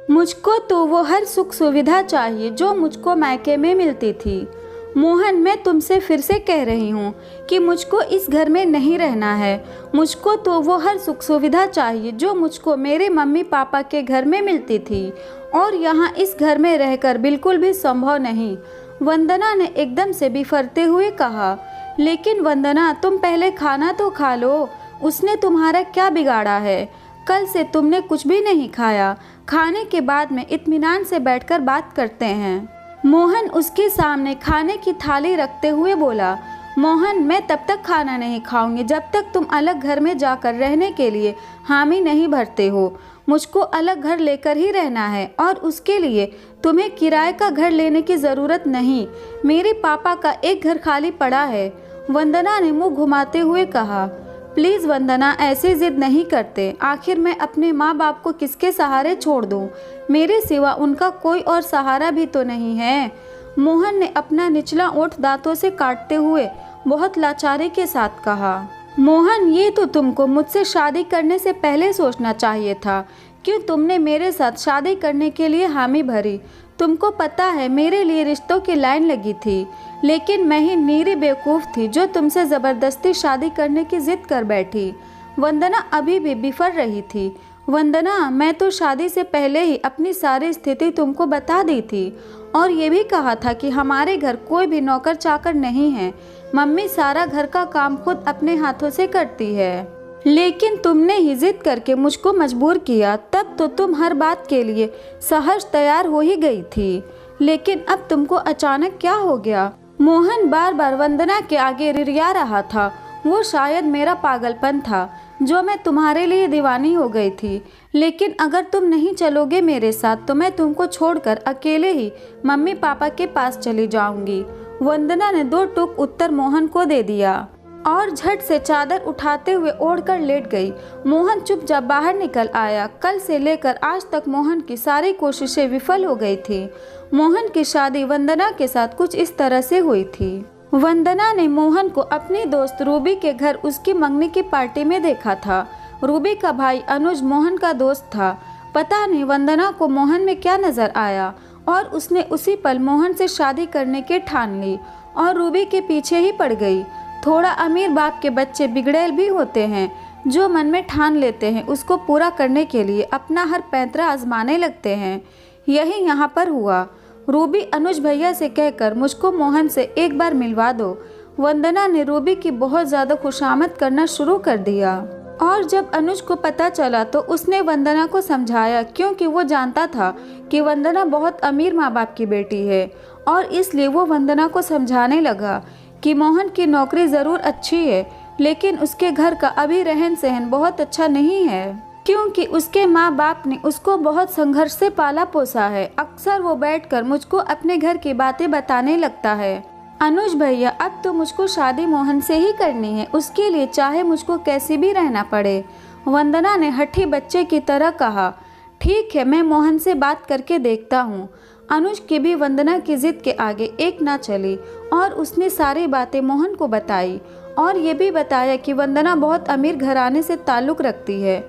मुझको तो वो हर सुख सुविधा चाहिए जो मुझको मायके में मिलती थी। मोहन, मैं तुमसे फिर से कह रही हूँ कि मुझको इस घर में नहीं रहना है। मुझको तो वो हर सुख सुविधा चाहिए जो मुझको मेरे मम्मी पापा के घर में मिलती थी, और यहाँ इस घर में रहकर बिल्कुल भी संभव नहीं। वंदना ने एकदम से बिफरते हुए कहा। लेकिन वंदना, तुम पहले खाना तो खा लो। उसने तुम्हारा क्या बिगाड़ा है? कल से तुमने कुछ भी नहीं खाया। खाने के बाद में इत्मीनान से बैठकर बात करते हैं। मोहन उसके सामने खाने की थाली रखते हुए बोला। मोहन, मैं तब तक खाना नहीं खाऊंगी जब तक तुम अलग घर में जाकर रहने के लिए हामी नहीं भरते हो। मुझको अलग घर लेकर ही रहना है, और उसके लिए तुम्हें किराए का घर लेने की ज़रूरत नहीं। मेरे पापा का एक घर खाली पड़ा है। वंदना ने मुंह घुमाते हुए कहा। प्लीज़ वंदना, ऐसे ज़िद नहीं करते। आखिर मैं अपने माँ बाप को किसके सहारे छोड़ दूँ? मेरे सिवा उनका कोई और सहारा भी तो नहीं है। मोहन ने अपना निचला ओंठ दांतों से काटते हुए बहुत लाचारी के साथ कहा। मोहन, ये तो तुमको मुझसे शादी करने से पहले सोचना चाहिए था। क्यों तुमने मेरे साथ शादी करने के लिए हामी भरी? तुमको पता है मेरे लिए रिश्तों की लाइन लगी थी, लेकिन मैं ही नीरी बेवकूफ़ थी जो तुमसे ज़बरदस्ती शादी करने की ज़िद कर बैठी। वंदना अभी भी बिफर रही थी। वंदना, मैं तो शादी से पहले ही अपनी सारी स्थिति तुमको बता दी थी, और ये भी कहा था कि हमारे घर कोई भी नौकर चाकर नहीं है। मम्मी सारा घर का काम खुद अपने हाथों से करती है। लेकिन तुमने ही जिद करके मुझको मजबूर किया। तब तो तुम हर बात के लिए सहज तैयार हो ही गई थी, लेकिन अब तुमको अचानक क्या हो गया? मोहन बार बार वंदना के आगे रिरिया रहा था। वो शायद मेरा पागलपन था जो मैं तुम्हारे लिए दीवानी हो गई थी। लेकिन अगर तुम नहीं चलोगे मेरे साथ तो मैं तुमको छोड़कर अकेले ही मम्मी पापा के पास चली जाऊंगी। वंदना ने दो टूक उत्तर मोहन को दे दिया और झट से चादर उठाते हुए ओढ़कर लेट गई। मोहन चुपचाप बाहर निकल आया। कल से लेकर आज तक मोहन की सारी कोशिशें विफल हो गई थी। मोहन की शादी वंदना के साथ कुछ इस तरह से हुई थी। वंदना ने मोहन को अपनी दोस्त रूबी के घर उसकी मंगनी की पार्टी में देखा था। रूबी का भाई अनुज मोहन का दोस्त था। पता नहीं वंदना को मोहन में क्या नजर आया, और उसने उसी पल मोहन से शादी करने की ठान ली और रूबी के पीछे ही पड़ गई। थोड़ा अमीर बाप के बच्चे बिगड़ैल भी होते हैं, जो मन में ठान लेते हैं उसको पूरा करने के लिए अपना हर पैंतरा आजमाने लगते हैं। यही यहाँ पर हुआ। रूबी अनुज भैया से कहकर मुझको मोहन से एक बार मिलवा दो। वंदना ने रूबी की बहुत ज़्यादा खुशामद करना शुरू कर दिया, और जब अनुज को पता चला तो उसने वंदना को समझाया, क्योंकि वो जानता था कि वंदना बहुत अमीर माँ बाप की बेटी है, और इसलिए वो वंदना को समझाने लगा कि मोहन की नौकरी ज़रूर अच्छी है, लेकिन उसके घर का अभी रहन सहन बहुत अच्छा नहीं है, क्योंकि उसके माँ बाप ने उसको बहुत संघर्ष से पाला पोसा है। अक्सर वो बैठकर मुझको अपने घर की बातें बताने लगता है। अनुज भैया, अब तो मुझको शादी मोहन से ही करनी है, उसके लिए चाहे मुझको कैसे भी रहना पड़े। वंदना ने हठी बच्चे की तरह कहा। ठीक है, मैं मोहन से बात करके देखता हूँ। अनुज की भी वंदना की जिद के आगे एक ना चली, और उसने सारी बातें मोहन को बताई, और ये भी बताया कि वंदना बहुत अमीर घराने से ताल्लुक़ रखती है।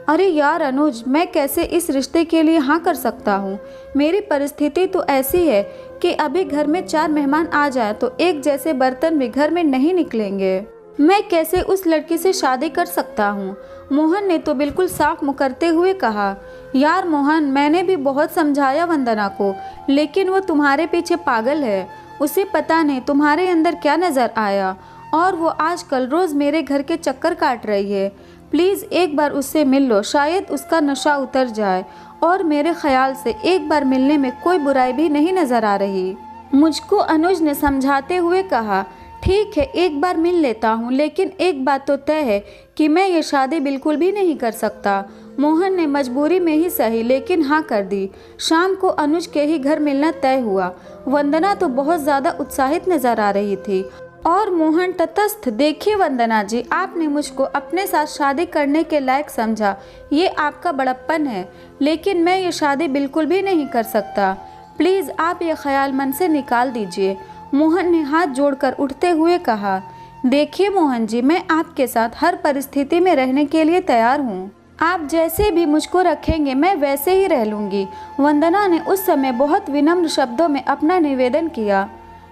अरे यार अनुज, मैं कैसे इस रिश्ते के लिए हाँ कर सकता हूँ? मेरी परिस्थिति तो ऐसी है कि अभी घर में 4 मेहमान आ जाए तो एक जैसे बर्तन भी घर में नहीं निकलेंगे। मैं कैसे उस लड़की से शादी कर सकता हूँ? मोहन ने तो बिल्कुल साफ मुकरते हुए कहा। यार मोहन, मैंने भी बहुत समझाया वंदना को, लेकिन वो तुम्हारे पीछे पागल है। उसे पता नहीं तुम्हारे अंदर क्या नज़र आया, और वो आजकल रोज़ मेरे घर के चक्कर काट रही है। प्लीज़ एक बार उससे मिल लो, शायद उसका नशा उतर जाए, और मेरे ख्याल से एक बार मिलने में कोई बुराई भी नहीं नज़र आ रही। मुझको अनुज ने समझाते हुए कहा। ठीक है, एक बार मिल लेता हूँ, लेकिन एक बात तो तय है कि मैं ये शादी बिल्कुल भी नहीं कर सकता। मोहन ने मजबूरी में ही सही लेकिन हाँ कर दी। शाम को अनुज के ही घर मिलना तय हुआ। वंदना तो बहुत ज़्यादा उत्साहित नज़र आ रही थी, और मोहन तटस्थ। देखिए वंदना जी, आपने मुझको अपने साथ शादी करने के लायक समझा, ये आपका बड़प्पन है, लेकिन मैं ये शादी बिल्कुल भी नहीं कर सकता। प्लीज़ आप ये ख्याल मन से निकाल दीजिए। मोहन ने हाथ जोड़कर उठते हुए कहा। देखिए मोहन जी, मैं आपके साथ हर परिस्थिति में रहने के लिए तैयार हूँ। आप जैसे भी मुझको रखेंगे मैं वैसे ही रह लूँगी। वंदना ने उस समय बहुत विनम्र शब्दों में अपना निवेदन किया।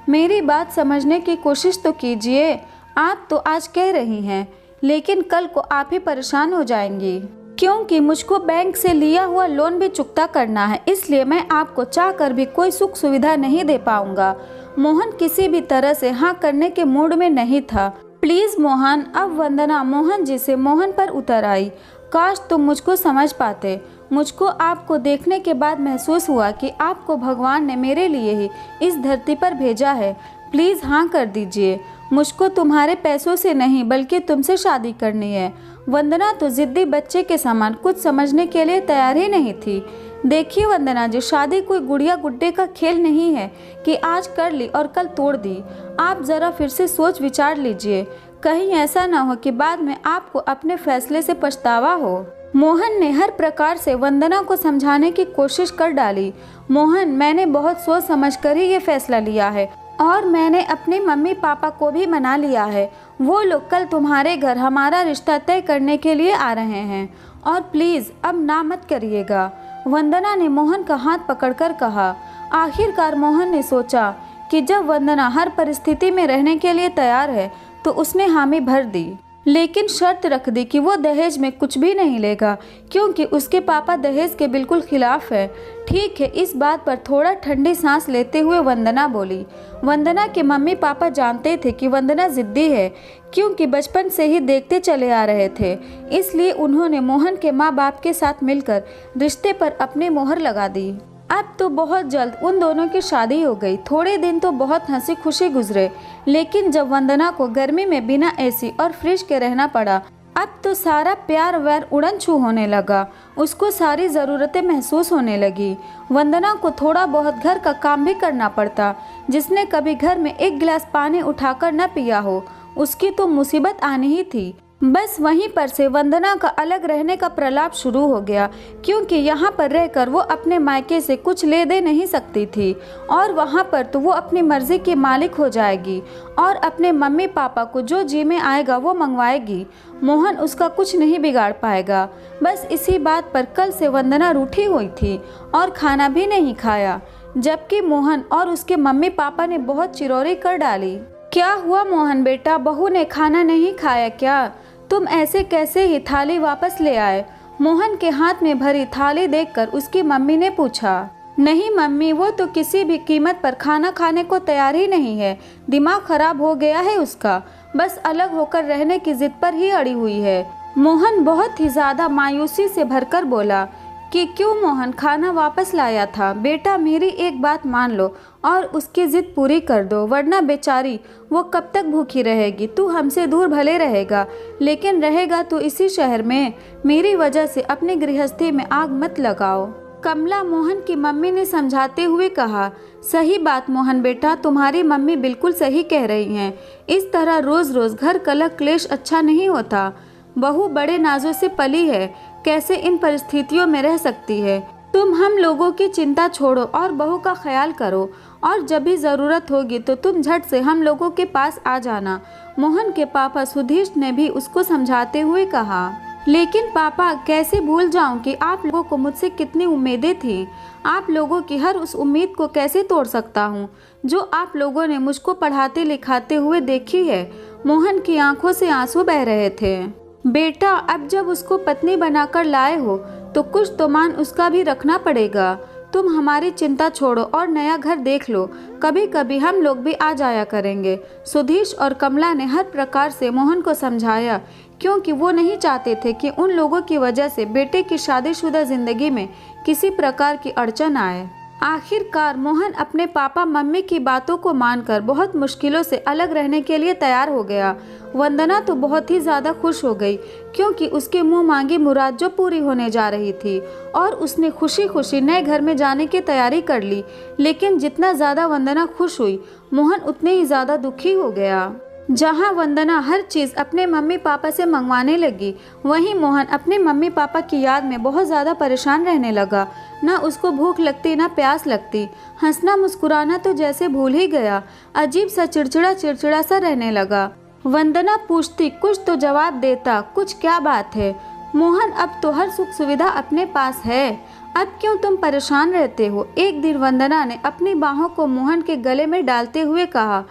मेरी बात समझने की कोशिश तो कीजिए। आप तो आज कह रही हैं, लेकिन कल को आप ही परेशान हो जाएंगी, क्योंकि मुझको बैंक से लिया हुआ लोन भी चुकता करना है। इसलिए मैं आपको चाहकर भी कोई सुख सुविधा नहीं दे पाऊंगा। मोहन किसी भी तरह से हाँ करने के मूड में नहीं था। प्लीज मोहन। अब वंदना मोहन जी से मोहन पर उतर आई। काश तुम मुझको समझ पाते। मुझको आपको देखने के बाद महसूस हुआ कि आपको भगवान ने मेरे लिए ही इस धरती पर भेजा है। प्लीज हाँ कर दीजिए। मुझको तुम्हारे पैसों से नहीं बल्कि तुमसे शादी करनी है। वंदना तो जिद्दी बच्चे के समान कुछ समझने के लिए तैयार ही नहीं थी। देखिए वंदना जी, शादी कोई गुड़िया गुड्डे का खेल नहीं है कि आज कर ली और कल तोड़ दी। आप ज़रा फिर से सोच विचार लीजिए। कहीं ऐसा ना हो कि बाद में आपको अपने फैसले से पछतावा हो। मोहन ने हर प्रकार से वंदना को समझाने की कोशिश कर डाली। मोहन, मैंने बहुत सोच समझ कर ही ये फैसला लिया है और मैंने अपने मम्मी पापा को भी मना लिया है। वो लोग कल तुम्हारे घर हमारा रिश्ता तय करने के लिए आ रहे हैं और प्लीज़ अब ना मत करिएगा। वंदना ने मोहन का हाथ पकड़कर कहा। आखिरकार मोहन ने सोचा कि जब वंदना हर परिस्थिति में रहने के लिए तैयार है तो उसने हामी भर दी, लेकिन शर्त रख दी कि वो दहेज में कुछ भी नहीं लेगा, क्योंकि उसके पापा दहेज के बिल्कुल खिलाफ है। ठीक है, इस बात पर थोड़ा ठंडी सांस लेते हुए वंदना बोली। वंदना के मम्मी पापा जानते थे कि वंदना जिद्दी है, क्योंकि बचपन से ही देखते चले आ रहे थे। इसलिए उन्होंने मोहन के माँ बाप के साथ मिलकर रिश्ते पर अपनी मोहर लगा दी। अब तो बहुत जल्द उन दोनों की शादी हो गई। थोड़े दिन तो बहुत हंसी खुशी गुजरे, लेकिन जब वंदना को गर्मी में बिना एसी और फ्रिज के रहना पड़ा, अब तो सारा प्यार व्यार उड़न छू होने लगा। उसको सारी ज़रूरतें महसूस होने लगी। वंदना को थोड़ा बहुत घर का काम भी करना पड़ता। जिसने कभी घर में एक गिलास पानी उठाकर न पिया हो, उसकी तो मुसीबत आनी ही थी। बस वहीं पर से वंदना का अलग रहने का प्रलाप शुरू हो गया, क्योंकि यहाँ पर रहकर वो अपने मायके से कुछ ले दे नहीं सकती थी और वहाँ पर तो वो अपनी मर्जी की मालिक हो जाएगी और अपने मम्मी पापा को जो जी में आएगा वो मंगवाएगी। मोहन उसका कुछ नहीं बिगाड़ पाएगा। बस इसी बात पर कल से वंदना रूठी हुई थी और खाना भी नहीं खाया, जबकि मोहन और उसके मम्मी पापा ने बहुत चिरौरी कर डाली। क्या हुआ मोहन बेटा, बहू ने खाना नहीं खाया क्या? तुम ऐसे कैसे ही थाली वापस ले आए? मोहन के हाथ में भरी थाली देखकर उसकी मम्मी ने पूछा। नहीं मम्मी, वो तो किसी भी कीमत पर खाना खाने को तैयार ही नहीं है। दिमाग खराब हो गया है उसका, बस अलग होकर रहने की जिद पर ही अड़ी हुई है। मोहन बहुत ही ज्यादा मायूसी से भरकर बोला कि क्यों मोहन, खाना वापस लाया था। बेटा मेरी एक बात मान लो और उसकी जिद पूरी कर दो, वरना बेचारी वो कब तक भूखी रहेगी। तू हमसे दूर भले रहेगा, लेकिन रहेगा तो इसी शहर में। मेरी वजह से अपनी गृहस्थी में आग मत लगाओ। कमला मोहन की मम्मी ने समझाते हुए कहा। सही बात मोहन बेटा, तुम्हारी मम्मी बिल्कुल सही कह रही हैं। इस तरह रोज रोज घर कलह क्लेश अच्छा नहीं होता। बहू बड़े नाजों से पली है, कैसे इन परिस्थितियों में रह सकती है। तुम हम लोगों की चिंता छोड़ो और बहू का ख्याल करो, और जब भी ज़रूरत होगी तो तुम झट से हम लोगों के पास आ जाना। मोहन के पापा सुधीर ने भी उसको समझाते हुए कहा। लेकिन पापा, कैसे भूल जाऊं कि आप लोगों को मुझसे कितनी उम्मीदें थी। आप लोगों की हर उस उम्मीद को कैसे तोड़ सकता हूं जो आप लोगों ने मुझको पढ़ाते लिखाते हुए देखी है। मोहन की आंखों से आंसू बह रहे थे। बेटा, अब जब उसको पत्नी बनाकर लाए हो तो कुछ तो मान उसका भी रखना पड़ेगा। तुम हमारी चिंता छोड़ो और नया घर देख लो, कभी कभी हम लोग भी आ जाया करेंगे। सुधीर और कमला ने हर प्रकार से मोहन को समझाया, क्योंकि वो नहीं चाहते थे कि उन लोगों की वजह से बेटे की शादीशुदा जिंदगी में किसी प्रकार की अड़चन आए। आखिरकार मोहन अपने पापा मम्मी की बातों को मानकर बहुत मुश्किलों से अलग रहने के लिए तैयार हो गया। वंदना तो बहुत ही ज़्यादा खुश हो गई, क्योंकि उसके मुंह मांगी मुराद जो पूरी होने जा रही थी और उसने खुशी खुशी नए घर में जाने की तैयारी कर ली। लेकिन जितना ज़्यादा वंदना खुश हुई, मोहन उतने ही ज़्यादा दुखी हो गया। जहाँ वंदना हर चीज़ अपने मम्मी पापा से मंगवाने लगी, वहीं मोहन अपने मम्मी पापा की याद में बहुत ज़्यादा परेशान रहने लगा। ना उसको भूख लगती ना प्यास लगती, हंसना मुस्कुराना तो जैसे भूल ही गया। अजीब सा चिड़चिड़ा सा रहने लगा। वंदना पूछती, कुछ तो जवाब देता, कुछ क्या बात है? मोहन, अब तो हर सुख सुविधा अपने पास है, अब क्यों तुम परेशान रहते हो? एक दिन वंदना ने अपनी बाहों को मोहन के गले में डालते हुए कहा।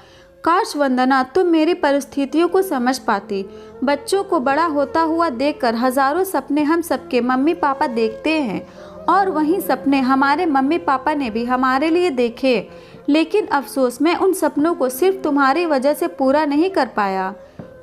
काश वंदना, तुम मेरी परिस्थितियों को समझ पाती। बच्चों को बड़ा होता हुआ देखकर हजारों सपने हम सबके मम्मी पापा देखते हैं, और वही सपने हमारे मम्मी पापा ने भी हमारे लिए देखे। लेकिन अफसोस, मैं उन सपनों को सिर्फ तुम्हारी वजह से पूरा नहीं कर पाया।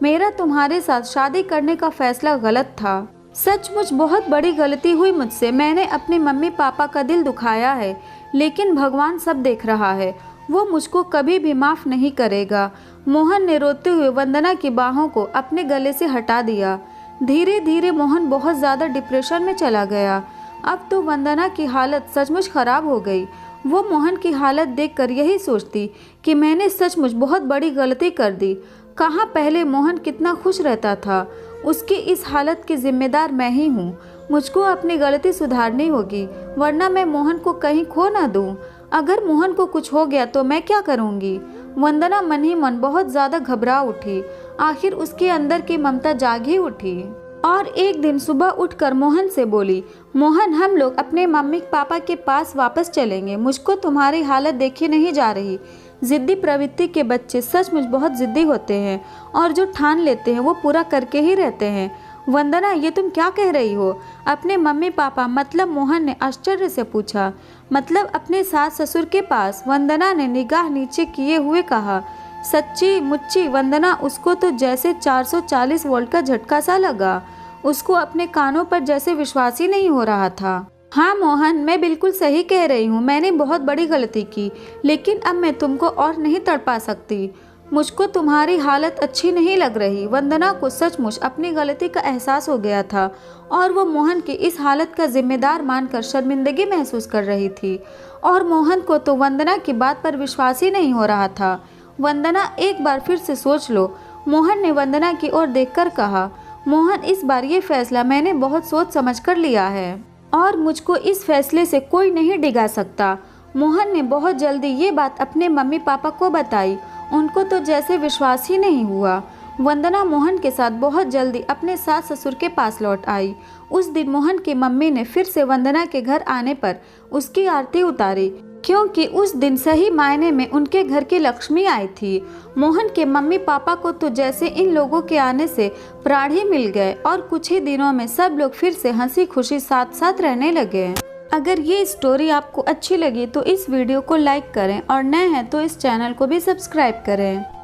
मेरा तुम्हारे साथ शादी करने का फैसला गलत था। सचमुच बहुत बड़ी गलती हुई मुझसे। मैंने अपने मम्मी पापा का दिल दुखाया है, लेकिन भगवान सब देख रहा है, वो मुझको कभी भी माफ़ नहीं करेगा। मोहन ने रोते हुए वंदना की बाहों को अपने गले से हटा दिया। धीरे धीरे मोहन बहुत ज़्यादा डिप्रेशन में चला गया। अब तो वंदना की हालत सचमुच खराब हो गई। वो मोहन की हालत देखकर यही सोचती कि मैंने सचमुच बहुत बड़ी गलती कर दी। कहाँ पहले मोहन कितना खुश रहता था। उसकी इस हालत की जिम्मेदार मैं ही हूँ। मुझको अपनी गलती सुधारनी होगी, वरना मैं मोहन को कहीं खो ना दूँ। अगर मोहन को कुछ हो गया तो मैं क्या करूँगी? वंदना मन ही मन बहुत ज़्यादा घबरा उठी। आखिर उसके अंदर की ममता जाग ही उठी और एक दिन सुबह उठकर मोहन से बोली, मोहन, हम लोग अपने मम्मी पापा के पास वापस चलेंगे। मुझको तुम्हारी हालत देखी नहीं जा रही। जिद्दी प्रवृत्ति के बच्चे सचमुच बहुत जिद्दी होते हैं, और जो ठान लेते हैं वो पूरा करके ही रहते हैं। वंदना, ये तुम क्या कह रही हो? अपने मम्मी पापा मतलब? मोहन ने आश्चर्य से पूछा। मतलब अपने सास ससुर के पास, वंदना ने निगाह नीचे किए हुए कहा। सच्ची मुच्ची वंदना, उसको तो जैसे 440 वोल्ट का झटका सा लगा। उसको अपने कानों पर जैसे विश्वास ही नहीं हो रहा था। हाँ मोहन, मैं बिल्कुल सही कह रही हूँ। मैंने बहुत बड़ी गलती की, लेकिन अब मैं तुमको और नहीं तड़पा सकती। मुझको तुम्हारी हालत अच्छी नहीं लग रही। वंदना को सचमुच अपनी गलती का एहसास हो गया था, और वो मोहन की इस हालत का जिम्मेदार मानकर शर्मिंदगी महसूस कर रही थी। और मोहन को तो वंदना की बात पर विश्वास ही नहीं हो रहा था। वंदना, एक बार फिर से सोच लो। मोहन ने वंदना की ओर देखकर कहा। मोहन, इस बार ये फैसला मैंने बहुत सोच समझ कर लिया है, और मुझको इस फैसले से कोई नहीं डिगा सकता। मोहन ने बहुत जल्दी ये बात अपने मम्मी पापा को बताई। उनको तो जैसे विश्वास ही नहीं हुआ। वंदना मोहन के साथ बहुत जल्दी अपने सास ससुर के पास लौट आई। उस दिन मोहन की मम्मी ने फिर से वंदना के घर आने पर उसकी आरती उतारी, क्योंकि उस दिन सही मायने में उनके घर की लक्ष्मी आई थी। मोहन के मम्मी पापा को तो जैसे इन लोगों के आने से प्राण ही मिल गए, और कुछ ही दिनों में सब लोग फिर से हंसी खुशी साथ साथ रहने लगे। अगर ये स्टोरी आपको अच्छी लगी तो इस वीडियो को लाइक करें, और नए हैं तो इस चैनल को भी सब्सक्राइब करें।